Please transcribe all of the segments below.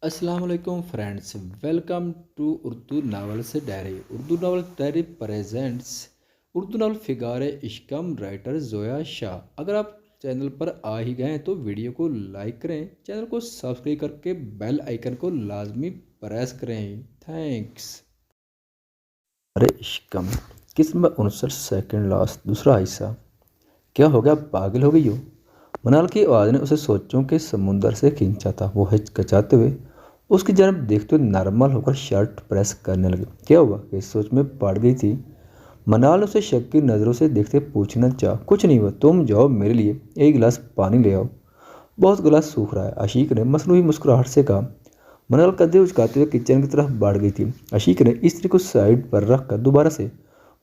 अस्सलाम वालेकुम friends, welcome to Urdu novels diary. Urdu novel diary presents Urdu novel Figare Ishqam writer Zoya Shah. अगर आप चैनल पर आ ही गए हैं तो वीडियो को लाइक करें, चैनल को सब्सक्राइब करके बेल आइकन को लाजमी प्रेस करें। थैंक्स। अरे इश्कम किस्म 59 सेकंड लास्ट दूसरा हिस्सा। क्या हो गया, पागल हो गई हो? मनाल की आवाज़ ने उसे सोचों के समुंदर से खींचा था। वो हिचकिचाते हुए उसकी जानब देखते हुए नॉर्मल होकर शर्ट प्रेस करने लगे। क्या हुआ कि सोच में पड़ गई थी। मनाल उसे शक की नज़रों से देखते पूछना चाह, कुछ नहीं हुआ, तुम जाओ मेरे लिए एक गिलास पानी ले आओ, बहुत गला सूख रहा है। आशिक ने मसनूई मुस्कुराहट से कहा। मनाल कदे उचकाते हुए किचन की तरफ बढ़ गई थी। आशिक ने स्त्री को साइड पर रखकर दोबारा से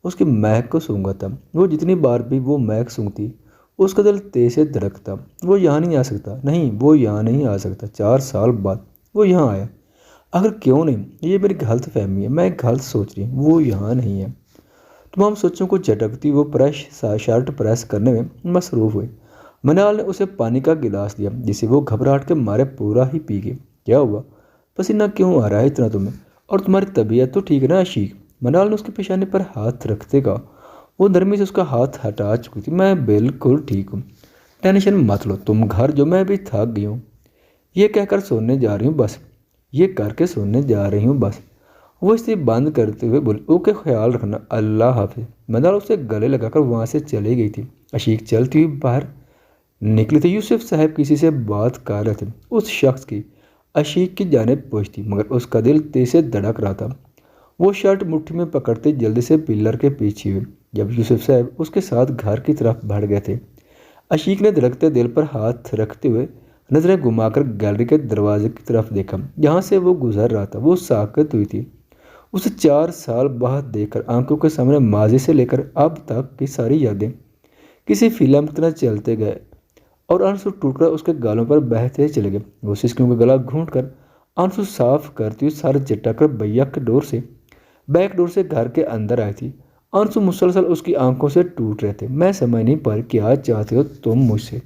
उसकी महक को सूंघा था। वो जितनी बार भी वो महक सूंघती उसका दिल तेज से धड़कता। वो यहाँ नहीं आ सकता, नहीं वो यहाँ नहीं आ सकता। 4 साल बाद वो यहाँ आया। आखिर क्यों नहीं? ये मेरी गलत फहमी है, मैं गलत सोच रही हूँ। वो यहाँ नहीं है। तमाम सोचों को झटकती वो शर्ट प्रेस करने में मसरूफ़ हुई। मनाल ने उसे पानी का गिलास दिया जिसे वो घबराहट के मारे पूरा ही पी गई। क्या हुआ, पसीना क्यों आ रहा है इतना तुम्हें? और तुम्हारी तबीयत तो ठीक है ना आशिक? मनाल ने उसके पेशानी पर हाथ रखते कहा। वो नरमी से उसका हाथ हटा चुकी थी। मैं बिल्कुल ठीक हूँ, टेंशन मत लो, तुम घर जो, मैं भी थक गई हूँ। ये कहकर सोने जा रही हूँ बस, ये करके सोने जा रही हूँ बस। वो इसे बंद करते हुए बोली, ओके ख्याल रखना, अल्लाह हाफिज। मदार उसे गले लगाकर वहाँ से चली गई थी। अशीक चलती हुई बाहर निकली थी। यूसुफ साहब किसी से बात कर रहे थे। उस शख्स की अशीक की जानिब पहुँचती मगर उसका दिल तेज से धड़क रहा था। वो शर्ट मुट्ठी में पकड़ते जल्दी से पिलर के पीछे हुए। जब यूसुफ साहब उसके साथ घर की तरफ बढ़ गए थे, अशीक ने धड़कते दिल पर हाथ रखते हुए नजरें घुमाकर गैलरी के दरवाजे की तरफ देखा जहाँ से वो गुजर रहा था। वो साकत हुई थी। उसे 4 साल बाद देखकर आंखों के सामने माजी से लेकर अब तक की सारी यादें किसी फिल्म की तरह चलते गए और आंसू टूटकर उसके गालों पर बहते चले गए। वो सिसकियों का गला घूंट कर आंसू साफ करती हुई सर झटक भैया के बैक डोर से घर के अंदर आई थी। आंसू मुसलसल उसकी आंखों से टूट रहे थे। मैं समझ नहीं पा रही क्या चाहते हो तुम मुझसे।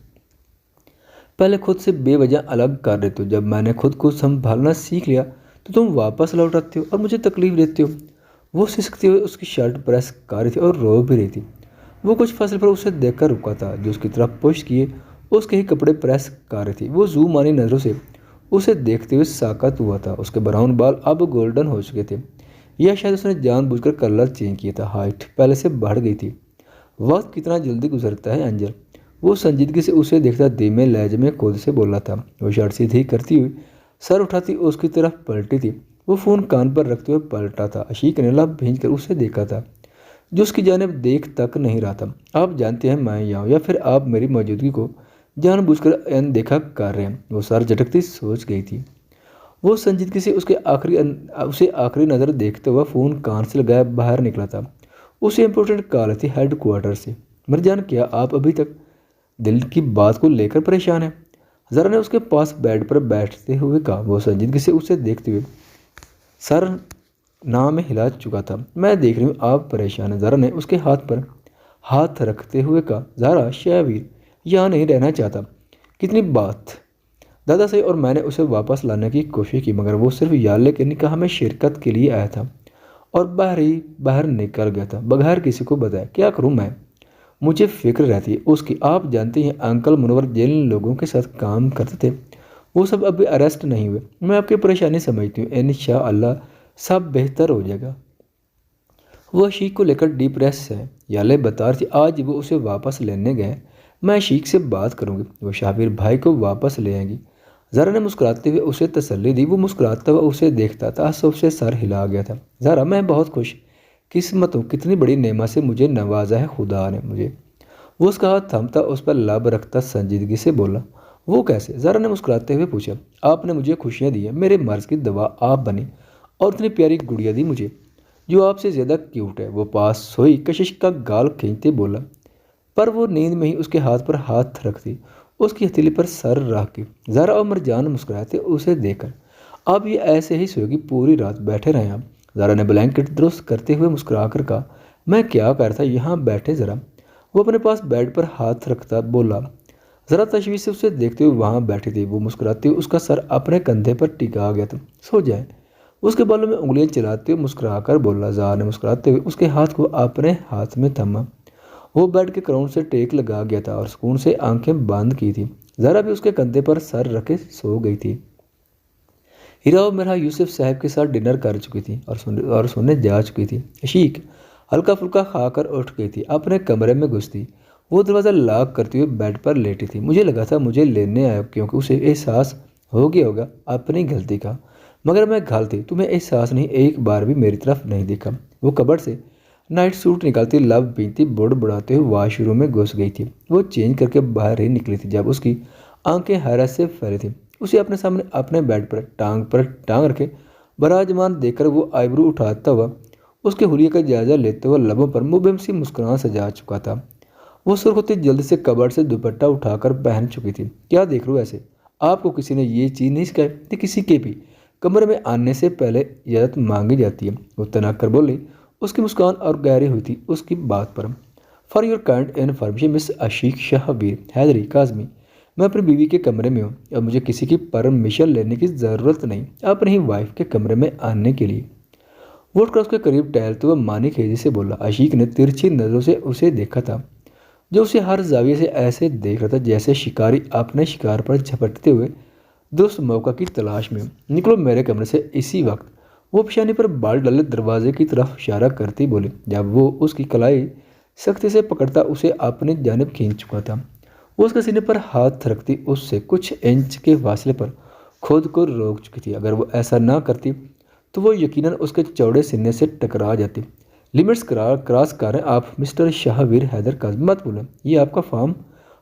पहले खुद से बेवजह अलग कर देते हो, जब मैंने खुद को संभालना सीख लिया तो तुम वापस लौट आते हो और मुझे तकलीफ देते हो। वो सिसकते हुए उसकी शर्ट प्रेस कर रही थी और रो भी रही थी। वो कुछ फसल पर उसे देखकर रुका था जो उसकी तरफ पुश किए उसके ही कपड़े प्रेस कर रही थी। वो जू मानी नज़रों से उसे देखते हुए साकत हुआ था। उसके ब्राउन बाल अब गोल्डन हो चुके थे। यह शायद उसने जानबूझकर कलर चेंज किया था। हाइट पहले से बढ़ गई थी। वक्त कितना जल्दी गुजरता है अंजल। वो संजीदगी से उसे देखता धीमे लहजे में खुद से बोला था। वो शर्ट सीधी करती हुई सर उठाती उसकी तरफ पलटी थी। वो फ़ोन कान पर रखते हुए पलटा था। अशीक ने लब भींच कर उसे देखा था जो उसकी जानिब देख तक नहीं रहा था। आप जानते हैं मैं यहाँ हूँ या फिर आप मेरी मौजूदगी को जानबूझकर अनदेखा कर रहे हैं? वो सर झटकती सोच गई थी। वो संजीदगी से उसे आखिरी नज़र देखते हुए फ़ोन कान से लगाया बाहर निकला था। उसे इम्पोर्टेंट कॉल थी हेड क्वार्टर से। मिर्जान, क्या आप अभी तक दिल की बात को लेकर परेशान हैं? ज़रा ने उसके पास बेड पर बैठते हुए कहा। वो संजीदगी से उसे देखते हुए सर ना में हिला चुका था। मैं देख रही हूँ आप परेशान हैं। ज़रा ने उसके हाथ पर हाथ रखते हुए कहा। ज़रा शाहवीर यहाँ नहीं रहना चाहता। कितनी बात। दादा से और मैंने उसे वापस लाने की कोशिश की मगर वो सिर्फ याले के निकाह में शिरकत के लिए आया था और बाहर निकल गया था बगैर किसी को बताए। क्या करूं मैं? मुझे फिक्र रहती है उसकी। आप जानते हैं अंकल मुनवर जिन लोगों के साथ काम करते थे वो सब अभी अरेस्ट नहीं हुए। मैं आपकी परेशानी समझती हूँ, इंशाअल्लाह सब बेहतर हो जाएगा। वो अशीक को लेकर डिप्रेस है। याले बता रही थी आज वो उसे वापस लेने गए। मैं अशीक से बात करूंगी, वो शाबिर भाई को वापस ले आएंगी। ज़रा ने मुस्कुराते हुए उसे तसल्ली दी। वो मुस्कुराता हुआ उसे देखता था। से सर हिला गया था। ज़रा, मैं बहुत खुश किस्मत हूँ, कितनी बड़ी नेमत से मुझे नवाजा है खुदा ने मुझे। वो उसका हाथ थमता उस पर लब रखता संजीदगी से बोला। वो कैसे? ज़रा ने मुस्कुराते हुए पूछा। आपने मुझे खुशियाँ दी हैं, मेरे मर्ज़ की दवा आप बनी और इतनी प्यारी गुड़िया दी मुझे जो आपसे ज़्यादा क्यूट है। वो पास सोई कशिश का गाल खींचते बोला। पर वो नींद में ही उसके हाथ पर हाथ रखती उसकी हथेली पर सर रख के। ज़रा और मरजान मुस्कुराते उसे देखकर। अब ये ऐसे ही सोएगी पूरी रात, बैठे रहें आप। ज़रा ने ब्लैंकेट दुरुस्त करते हुए मुस्कुरा कर कहा। मैं क्या कर था, यहाँ बैठे ज़रा। वो अपने पास बेड पर हाथ रखता बोला। ज़रा तशवीश से उसे देखते हुए वहाँ बैठी थी। वो मुस्कुराती हुई उसका सर अपने कंधे पर टिका गया था। सो जाए। उसके बालों में उंगलियां चलाते हुए मुस्कुराकर बोला। ज़ार ने मुस्कुराते हुए उसके हाथ को अपने हाथ में थमा। वो बेड के क्राउन से टेक लगा गया था और सुकून से आंखें बंद की थी। ज़रा भी उसके कंधे पर सर रखे सो गई थी। हीरा और मेरा यूसुफ साहब के साथ डिनर कर चुकी थी और सोने जा चुकी थी। अशीक हल्का फुल्का खाकर उठ गई थी। अपने कमरे में घुसती वो दरवाज़ा लॉक करते हुए बेड पर लेटी थी। मुझे लगा था मुझे लेने आया क्योंकि उसे एहसास हो गया होगा अपनी गलती का, मगर मैं गलती तुम्हें एहसास नहीं, एक बार भी मेरी तरफ नहीं देखा। वो कबर्ड से नाइट सूट निकालती लव पीती बुड़बुड़ाते हुए वॉशरूम में घुस गई थी। वो चेंज करके बाहर ही निकली थी जब उसकी आंखें हैरत से फैली थी। उसे अपने सामने अपने बेड पर टांग रखे बराजमान देखकर वो आईब्रो उठाता हुआ उसके हुलिये का जायजा लेते हुए लबों पर मुबहम सी मुस्कुराहट सजा चुका था। वो सुर्ख होती जल्दी से कबर्ड से दुपट्टा उठाकर पहन चुकी थी। क्या देख रहे हो ऐसे? आपको किसी ने ये चीज़ नहीं सिखाई कि किसी के भी कमरे में आने से पहले इजाज़त मांगी जाती है? वो तनाक कर बोली। उसकी मुस्कान और गहरी हुई थी उसकी बात पर। For your kind information miss Ashiq Shahveer Haidari Kazmi, मैं अपनी बीवी के कमरे में हूँ और मुझे किसी की परमिशन लेने की ज़रूरत नहीं अपनी वाइफ के कमरे में आने के लिए। वो उठकर उसके करीब टहलते हुए मानी खेजी से बोला। आशिक ने तिरछी नज़रों से उसे देखा था, जो उसे हर जाविये से ऐसे देख रहा था जैसे शिकारी अपने शिकार पर झपटते हुए दुरुस्त मौका की तलाश में। निकलो मेरे कमरे से इसी वक्त। वो पेशानी पर बाल डाले दरवाजे की तरफ इशारा करती बोली। जब वो उसकी कलाई सख्ती से पकड़ता उसे अपनी जानिब खींच चुका था। वो उसके सीने पर हाथ रखती उससे कुछ इंच के फासले पर खुद को रोक चुकी थी। अगर वो ऐसा ना करती तो वो यकीनन उसके चौड़े सीने से टकरा जाती। लिमिट्स क्रॉस करें आप मिस्टर शाहवीर हैदर काज़मी, मत बोलें ये आपका फार्म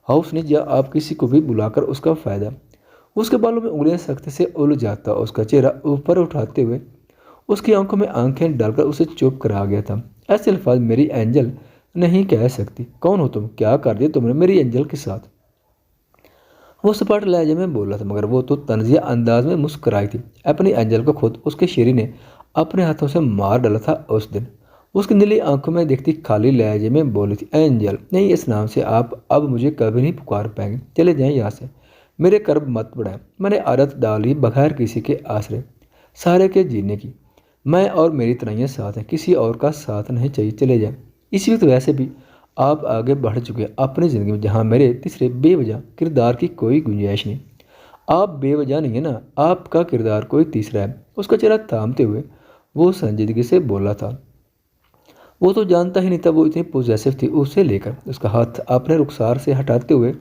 हाउस नहीं या आप किसी को भी बुलाकर उसका फ़ायदा। उसके बालों में उंगलियां सख्ती से उलझ जाता, उसका चेहरा ऊपर उठाते हुए उसकी आंखों में आंखें डालकर उसे चुप करा गया था। ऐसे अल्फाज मेरी एंजल नहीं कह सकती। कौन हो तुम? क्या कर दिया तुमने मेरी एंजल के साथ? वो सपाट लहजे में बोला था, मगर वो तो तंजिया अंदाज में मुस्कुराई थी। अपनी एंजल को खुद उसके शेरी ने अपने हाथों से मार डाला था उस दिन। उसकी नीली आंखों में देखती खाली लहजे में बोली थी, एंजल नहीं, इस नाम से आप अब मुझे कभी नहीं पुकार पाएंगे। चले जाएं यहाँ से, मेरे कर्ब मत बढ़ाएं। मैंने आदत डाली बगैर किसी के आश्रय सहारे के जीने की। मैं और मेरी तनाइयाँ साथ हैं, किसी और का साथ नहीं चाहिए। चले जाएं। इसी वक्त वैसे भी आप आगे बढ़ चुके हैं अपनी ज़िंदगी में, जहाँ मेरे तीसरे बेवजह किरदार की कोई गुंजाइश नहीं। आप बेवजह नहीं है ना, आपका किरदार कोई तीसरा है। उसका चेहरा थामते हुए वो संजीदगी से बोला था। वो तो जानता ही नहीं था वो इतनी पोजेसिव थी। उसे लेकर उसका हाथ अपने रुखसार से हटाते हुए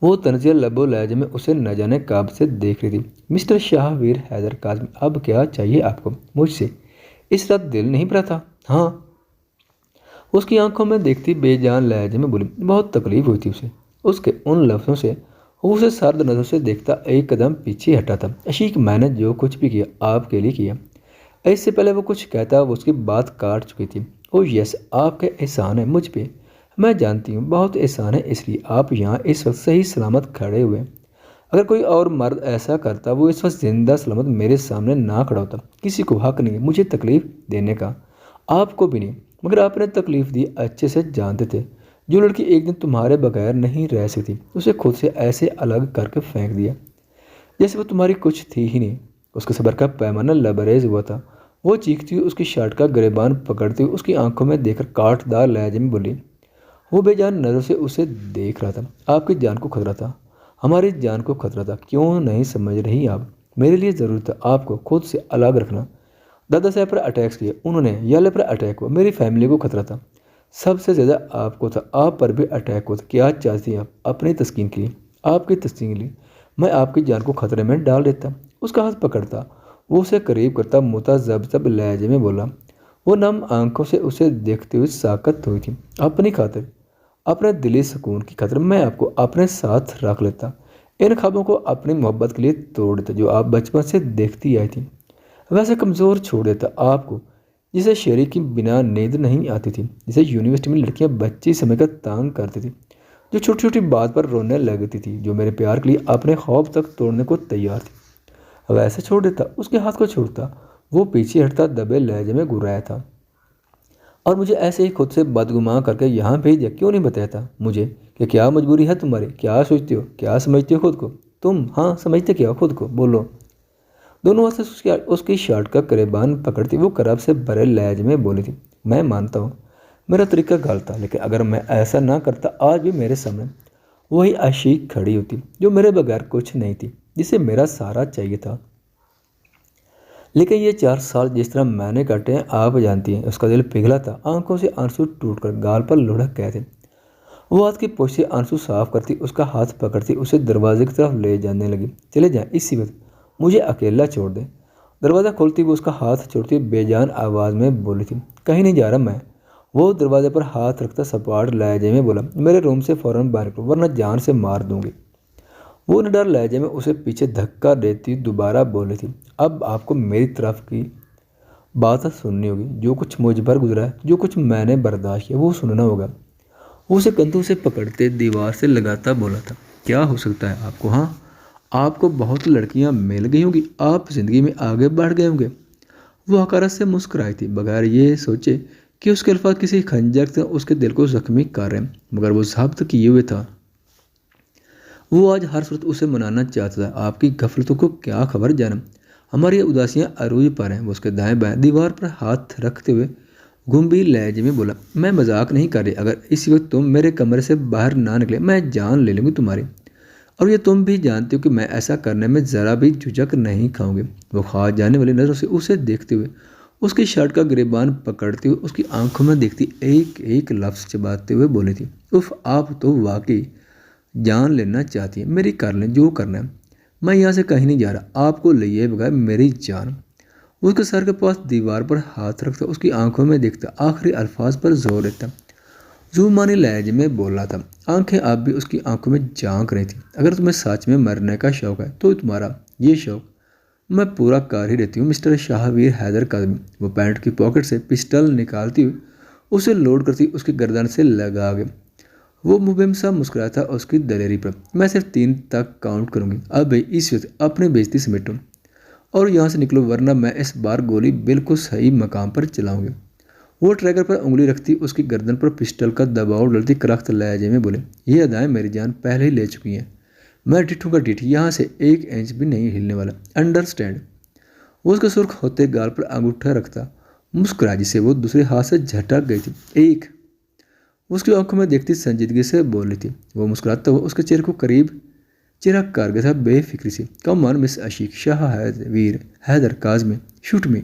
वो तनज़िया लबो लहजे में उसे न जाने कब से देख रही थी। मिस्टर शाहवीर हैदर काज़मी, अब क्या चाहिए आपको मुझसे? इस रात दिल नहीं भरा था? हाँ, उसकी आंखों में देखती बेजान लहजे में बोली। बहुत तकलीफ हुई थी उसे उसके उन लफ्ज़ों से। वो उसे सर्द नज़रों से देखता एक कदम पीछे हटा था। अशीक, मैंने जो कुछ भी किया आपके लिए किया। इससे पहले वो कुछ कहता वो उसकी बात काट चुकी थी। ओ यस, आपके एहसान है मुझ पे, मैं जानती हूँ बहुत एहसान है, इसलिए आप यहाँ इस वक्त सही सलामत खड़े हुए हैं। अगर कोई और मर्द ऐसा करता वो इस वक्त जिंदा सलामत मेरे सामने ना खड़ा होता। किसी को हक नहीं है मुझे तकलीफ़ देने का, आपको भी नहीं, मगर आपने तकलीफ़ दी अच्छे से जानते थे। जो लड़की एक दिन तुम्हारे बगैर नहीं रह सकती उसे खुद से ऐसे अलग करके फेंक दिया जैसे वो तुम्हारी कुछ थी ही नहीं। उसके सब्र का पैमाना लबरेज हुआ था। वो चीखती हुई उसकी शर्ट का गिरेबान पकड़ती हुई उसकी आंखों में देखकर काटदार लहजे में बोली। वो बेजान नज़र से उसे देख रहा था। आपकी जान को खतरा था, हमारी जान को खतरा था। क्यों नहीं समझ रही आप? मेरे लिए ज़रूरी था आपको खुद से अलग रखना। दादा साहब पर अटैक्स किए उन्होंने, याले पर अटैक हुआ, मेरी फैमिली को खतरा था। सबसे ज़्यादा आपको था, आप पर भी अटैक हुआ था। क्या चाहती हैं आप? अपनी तस्कीन के लिए, आपकी तस्कीन के लिए मैं आपकी जान को खतरे में डाल देता। उसका हाथ पकड़ता वो उसे करीब करता मुतज़ब्ज़ब लहजे में बोला। वो नम आंखों से उसे देखते हुए साकत हुई थी। अपनी खातिर, अपने दिली सुकून की खातिर मैं आपको अपने साथ रख लेता। इन ख्वाबों को अपनी मोहब्बत के लिए तोड़ देता जो आप बचपन से देखती आई थी। वैसे कमज़ोर छोड़ देता आपको जिसे शेरी की बिना नींद नहीं आती थी, जिसे यूनिवर्सिटी में लड़कियां बच्ची समय का तांग करती थी, जो छोटी छोटी बात पर रोने लगती थी, जो मेरे प्यार के लिए अपने ख्वाब तक तोड़ने को तैयार थी। वैसे छोड़ देता, उसके हाथ को छोड़ता। वो पीछे हटता दबे लहजे में गुर्राया था। और मुझे ऐसे ही खुद से बदगुमान करके यहाँ भेज दिया। क्यों नहीं बताया था मुझे कि क्या मजबूरी है तुम्हारी? क्या सोचते हो, क्या समझते हो खुद को तुम? हाँ, समझते क्या हो खुद को, बोलो। दोनों हाथ से उसकी शर्ट का करेबान पकड़ती वो करब से भरे लहजे में बोली थी, मैं मानता हूँ मेरा तरीका गलत था, लेकिन अगर मैं ऐसा ना करता आज भी मेरे सामने वही आशिक खड़ी होती जो मेरे बगैर कुछ नहीं थी, जिसे मेरा सहारा चाहिए था। लेकिन ये 4 साल जिस तरह मैंने काटे हैं आप जानती हैं, उसका दिल पिघला था, आंखों से आंसू टूटकर गाल पर लुढ़क गए थे। वो हाथ की पोछ से आंसू साफ करती, उसका हाथ पकड़ती, उसे दरवाजे की तरफ ले जाने लगी। चले जाएं इसी वक्त, मुझे अकेला छोड़ दें। दरवाज़ा खोलती वो उसका हाथ छोड़ती बेजान आवाज़ में बोली थी, कहीं नहीं जा रहा मैं। वो दरवाजे पर हाथ रखता सपाट लहजे में बोला, मेरे रूम से फ़ौरन बाहर निकलो वरना जान से मार दूंगी। वो निडर लहजे में उसे पीछे धक्का देती दोबारा बोली थी, अब आपको मेरी तरफ की बात सुननी होगी। जो कुछ मुझ पर गुजरा है, जो कुछ मैंने बर्दाश्त किया, वो सुनना होगा। वो उसे कंधों से पकड़ते दीवार से लगाता बोला था, क्या हो सकता है आपको? हाँ, आपको बहुत लड़कियां मिल गई होंगी, आप जिंदगी में आगे बढ़ गए होंगे। वो हकारत से मुस्कुराई थी, बगैर ये सोचे कि उसके अल्फाज किसी खंजर से उसके दिल को जख्मी कर रहे हैं, मगर वो जब्त किए हुए था। वो आज हर सूरत उसे मनाना चाहता था। आपकी गफलतों को क्या खबर जानम, हमारी उदासियां अरूज पर हैं। वो उसके दाएं बाएं दीवार पर हाथ रखते हुए गंभीर लहजे में बोला, मैं मजाक नहीं कर रही, अगर इसी वक्त तुम मेरे कमरे से बाहर ना निकले मैं जान ले लूँगी तुम्हारी, और ये तुम भी जानते हो कि मैं ऐसा करने में ज़रा भी झुझक नहीं खाऊंगी। वो खा जाने वाली नज़रों से उसे देखते हुए उसकी शर्ट का गिरेबान पकड़ते हुए उसकी आंखों में देखती एक एक लफ्ज़ चबाते हुए बोली थी, उफ, आप तो वाकई जान लेना चाहती है मेरी, कर लें जो करना है, मैं यहाँ से कहीं नहीं जा रहा, आपको लिए बगैर मेरी जान। वो उसके सर के पास दीवार पर हाथ रखता, उसकी आंखों में देखता, आखिरी अल्फाज पर जोर देता, जुबानी लहजे में बोला था। आंखें आप भी उसकी आंखों में झांक रही थी, अगर तुम्हें सच में मरने का शौक है तो तुम्हारा ये शौक मैं पूरा कर ही देती हूँ मिस्टर शाहवीर हैदर काज़मी। वो पैंट की पॉकेट से पिस्टल निकालती हुई उसे लोड करती उसकी गर्दन से लगा गए। वो मुबहिम सा मुस्कुराया था उसकी दलेरी पर, मैं सिर्फ 3 तक काउंट करूँगी, अब इस वक्त अपनी बेइज्जती समेटो और यहाँ से निकलो वरना मैं इस बार गोली बिल्कुल सही मकाम पर चलाऊंगी। वो ट्रैगर पर उंगली रखती, उसकी गर्दन पर पिस्टल का दबाव डलती, करख्त लहजे में बोले, ये अदाएं मेरी जान पहले ही ले चुकी हैं, मैं डिठू का डिठ यहाँ से 1 इंच भी नहीं हिलने वाला, अंडरस्टैंड। वो उसके सुर्ख होते गाल पर अंगूठा रखता मुस्कुरा, जिसे वो दूसरे हाथ से झटक गई थी। एक उसकी आंखों में देखती संजीदगी से बोल रही थी। वो मुस्कुराता हुआ उसके चेहरे को करीब चेहरा कर गया था बेफिक्री से। Come on miss Aashiq Shah Veer Haider Kazmi, shoot me.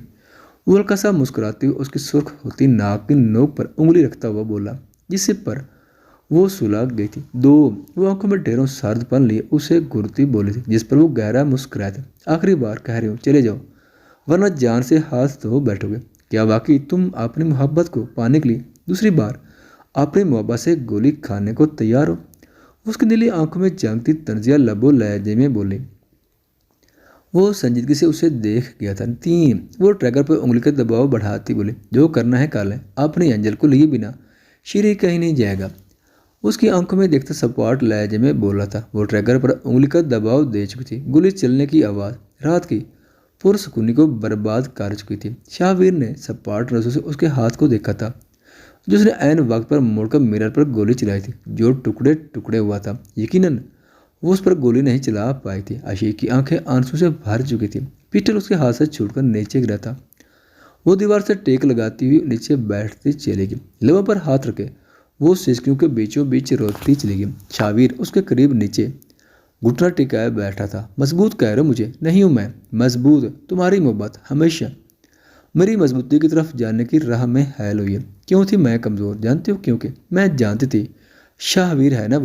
वो हल्का सा मुस्कुराती हुई उसकी सुर्ख होती नाक की नोक पर उंगली रखता हुआ बोला, जिससे पर वो सुलग गई थी। 2 वो आंखों में ढेरों सर्दपन लिए उसे घुरती बोली थी, जिस पर वो गहरा मुस्कुराया था, आखिरी बार कह रही हूँ चले जाओ वरना जान से हाथ धो बैठोगे। क्या वाकई तुम अपनी मोहब्बत को पाने के लिए दूसरी बार अपनी मोहब्बत से गोली खाने को तैयार हो? उसकी नीली आंखों में झांकती तंजिया लबो लहजे में बोली। वो संजीदगी से उसे देख गया था। 3 वो ट्रैगर पर उंगली का दबाव बढ़ाती बोली, जो करना है कर लें, अपनी एंजल को लिए बिना श्री कहीं नहीं जाएगा। उसकी आंखों में देखता सपाट लहजे में बोला था। वो ट्रैगर पर उंगली का दबाव दे चुकी थी। गोली चलने की आवाज़ रात की पुरसकूनी को बर्बाद कर चुकी थी। शाहवीर ने सपाट नजरों से उसके हाथ को देखा था, जो उसने ऐन वक्त पर मोड़कर मिरर पर गोली चलाई थी, जो टुकड़े टुकड़े हुआ था। यकीनन वो उस पर गोली नहीं चला पाई थी। आशिक की आंखें आंसू से भर चुकी थी, पिस्टल उसके हाथ से छूटकर नीचे गिरा था। वो दीवार से टेक लगाती हुई नीचे बैठती चली गई, लबों पर हाथ रखे वो सिसकियों के बीचों बीच रोती चली गई। शाहवीर उसके करीब नीचे घुटना टिकाए बैठा था। मजबूत कह रहे हो मुझे? नहीं हूँ मैं मजबूत, तुम्हारी मोहब्बत हमेशा मेरी मजबूती की तरफ जाने की राह में हैल हुई है। क्यों थी मैं कमज़ोर जानती हो? क्योंकि मैं जानती थी शाहवीर है ना,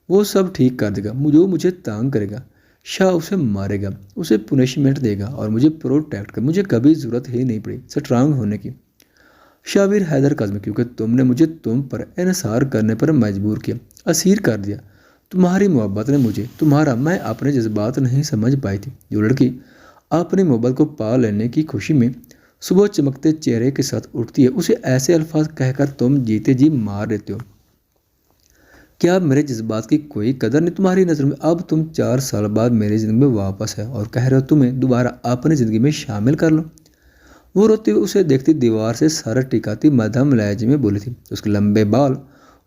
वो सब ठीक कर देगा, मुझे तंग करेगा, शाह उसे मारेगा, उसे पुनिशमेंट देगा और मुझे प्रोटेक्ट कर, मुझे कभी ज़रूरत ही नहीं पड़ी स्ट्रांग होने की। शाहवीर हैदर काज़मी, क्योंकि तुमने मुझे तुम पर इन्सार करने पर मजबूर किया, असीर कर दिया। तुम्हारी मोहब्बत ने मुझे तुम्हारा मैं अपने जज्बात नहीं समझ पाई थी। जो लड़की अपनी मोहब्बत को पा लेने की खुशी में सुबह चमकते चेहरे के साथ उठती है, उसे ऐसे अल्फाज कहकर तुम जीते जी मार देते हो। क्या अब मेरे जज्बात की कोई कदर नहीं तुम्हारी नज़र में? अब तुम 4 साल बाद मेरी ज़िंदगी में वापस है और कह रहे हो तुम्हें दोबारा अपनी ज़िंदगी में शामिल कर लो। वो रोते हुए उसे देखती दीवार से सर टिकाती मध्यम लहजे में बोली थी। उसके लंबे बाल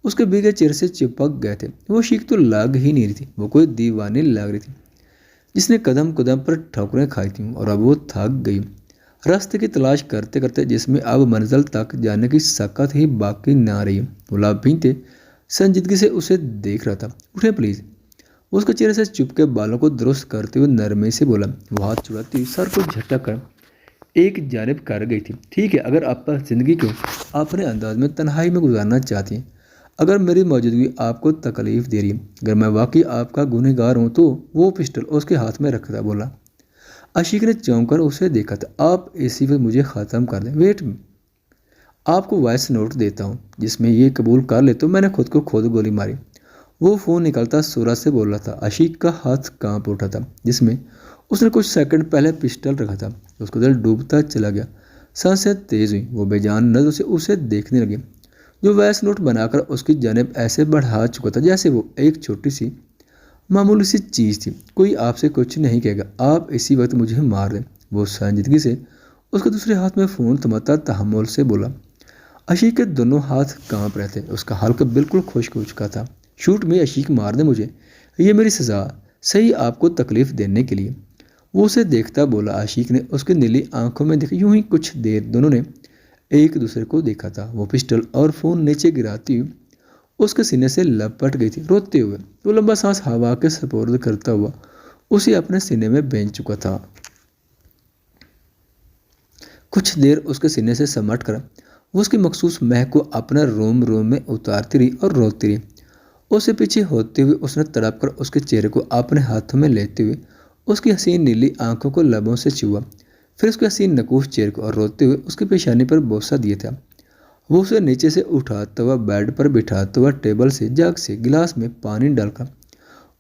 उसके भीगे चेहरे से चिपक गए थे। वो शीख तो लग ही नहीं रही थी, वो कोई दीवानी लग रही थी जिसने कदम कदम पर ठोकरें खाई थी और अब वो थक गई रास्ते की तलाश करते करते, जिसमें अब मंजिल तक जाने की सकत ही बाकी ना रही। गुलाब भीनते संजीदगी से उसे देख रहा था। उठे प्लीज़। वो उसके चेहरे से चुपके बालों को दुरुस्त करते हुए नरमी से बोला। वो हाथ चुड़ाती सर को झटक कर एक जानिब कर गई थी। ठीक है, अगर आप ज़िंदगी को अपने अंदाज में तन्हाई में गुजारना चाहती हैं, अगर मेरी मौजूदगी आपको तकलीफ़ दे रही है, अगर मैं वाकई आपका गुनहगार हूँ, तो वो पिस्टल उसके हाथ में रखता बोला। आशिक ने चौंक कर उसे देखा था। आप इसी वक्त मुझे ख़त्म कर दें। वेट, आपको वॉइस नोट देता हूँ जिसमें ये कबूल कर ले तो मैंने खुद को खुद गोली मारी। वो फ़ोन निकलता सूरज से बोल रहा था। आशिक का हाथ कांप उठा था जिसमें उसने कुछ सेकंड पहले पिस्टल रखा था। उसका दिल डूबता चला गया, सांसें तेज़ हुई। वो बेजान नजर से उसे देखने लगी जो वॉइस नोट बनाकर उसकी जानिब ऐसे बढ़ा चुका था जैसे वो एक छोटी सी मामूली सी चीज़ थी। कोई आपसे कुछ नहीं कहेगा, आप इसी वक्त मुझे मार दें। वो संजीदगी से उसके दूसरे हाथ में फ़ोन थमाता तहम्मुल से बोला। अशीक के दोनों हाथ कांप रहे थे। उसका हल्का बिल्कुल खुश्क हो चुका था। शूट में अशीक, मार दे मुझे, ये मेरी सज़ा, सही आपको तकलीफ़ देने के लिए। वो उसे देखता बोला। आशिक ने उसकी नीली आंखों में देखा। यूं ही कुछ देर दोनों ने एक दूसरे को देखा था। वो पिस्टल और फ़ोन नीचे गिराती हुई उसके सीने से लपट गई थी। रोते हुए वो लंबा सांस हवा के सपोर्द करता हुआ उसे अपने सीने में बेंच चुका था। कुछ देर उसके सीने से समट कर वो उसकी मखसूस महक को अपना रोम रोम में उतारती रही और रोती रही। उसे पीछे होते हुए उसने तड़प कर उसके चेहरे को अपने हाथों में लेते हुए उसकी हसीन नीली आंखों को लबों से छुआ, फिर उसके हसीन नकूश चेहरे को, और रोते हुए उसकी पेशानी पर बोसा दिया था। वो उसे नीचे से उठाता हुआ बेड पर बिठाता हुआ टेबल से जग से गिलास में पानी डालकर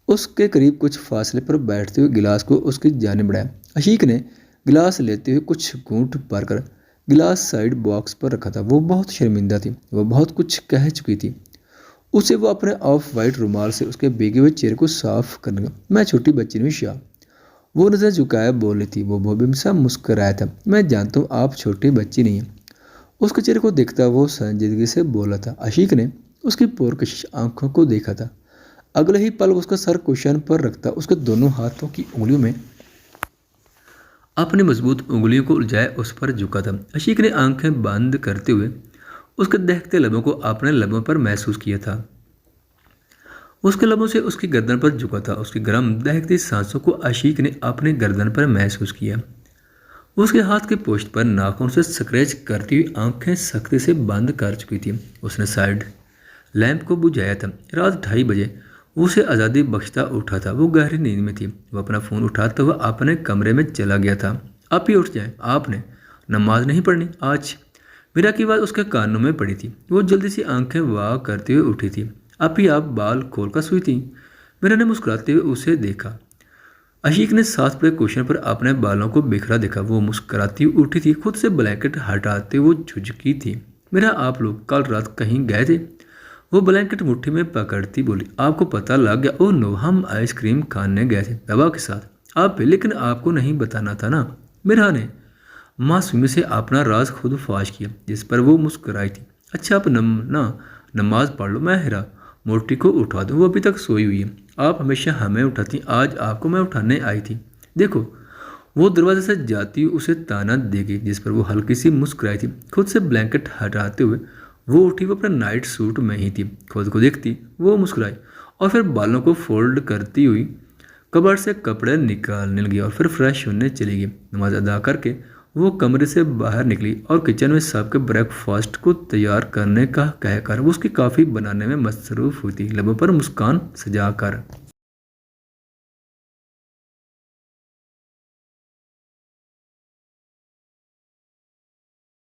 उसके करीब कुछ फासले पर बैठते हुए गिलास को उसकी जानिब बढ़ाया। अशीक ने गिलास लेते हुए कुछ घूंट भरकर गिलास साइड बॉक्स पर रखा था। वो बहुत शर्मिंदा थी, वो बहुत कुछ कह चुकी थी। उसे वो अपने ऑफ वाइट रुमाल से उसके भीगे हुए चेहरे को साफ करने लगा। मैं छोटी बच्ची नहीं शाह, वो नजर झुकाया बोली थी। वो बेमिसा मुस्कराया था। मैं जानता हूँ आप छोटी बच्ची नहीं है। उसके चेहरे को देखता वो संजीदगी से बोला था। आशिक ने उसकी पुरकशिश आंखों को देखा था। अगले ही पल उसका सर कुशन पर रखता उसके दोनों हाथों की उंगलियों में अपनी मजबूत उंगलियों को उलझाए उस पर झुका था। आशिक ने आंखें बंद करते हुए उसके दहकते लबों को अपने लबों पर महसूस किया था। उसके लबों से उसकी गर्दन पर झुका था। उसकी गर्म दहकती सांसों को आशिक ने अपने गर्दन पर महसूस किया। उसके हाथ के पोस्ट पर नाखून से स्क्रैच करती हुई आंखें सख्ती से बंद कर चुकी थी। उसने साइड लैंप को बुझाया था। रात 2:30 बजे उसे आज़ादी बख्शता उठा था। वो गहरी नींद में थी। वो अपना फ़ोन उठाता हुआ अपने कमरे में चला गया था। आप ही उठ जाएं, आपने नमाज नहीं पढ़नी आज? मीरा की आवाज़ उसके कानों में पड़ी थी। वो जल्दी से आंखें वाह करते हुए उठी थी। आप बाल खोलकर सोई थी? मीरा ने मुस्कुराते हुए उसे देखा। आशिक ने साथ पड़े कुशन पर अपने बालों को बिखरा देखा। वो मुस्कुराती उठी थी। खुद से ब्लैंकेट हटाते वो झुझकी थी। मेरा, आप लोग कल रात कहीं गए थे? वो ब्लैंकेट मुट्ठी में पकड़ती बोली। आपको पता लग गया? ओह नो, हम आइसक्रीम खाने गए थे दवा के साथ। आप भी, लेकिन आपको नहीं बताना था ना। मेरा ने मासूमी से अपना राज खुद फाश किया, जिस पर वो मुस्कुराई थी। अच्छा, आप नमाज पढ़ लो, मैं हिरा मोटी को उठा दूँ, वो अभी तक सोई हुई है। आप हमेशा हमें उठाती, आज आपको मैं उठाने आई थी। देखो, वो दरवाजे से जाती हुई उसे ताना देगी, जिस पर वो हल्की सी मुस्कुराई थी। खुद से ब्लैंकेट हटाते हुए वो उठी। वो अपने नाइट सूट में ही थी। खुद को देखती वो मुस्कुराई और फिर बालों को फोल्ड करती हुई कबर्ड से कपड़े निकालने लगी और फिर फ्रेश होने चली गई। नमाज अदा करके वो कमरे से बाहर निकली और किचन में सबके ब्रेकफास्ट को तैयार करने का कहकर वो उसकी कॉफ़ी बनाने में मसरूफ़ हुई थी, लबों पर मुस्कान सजाकर।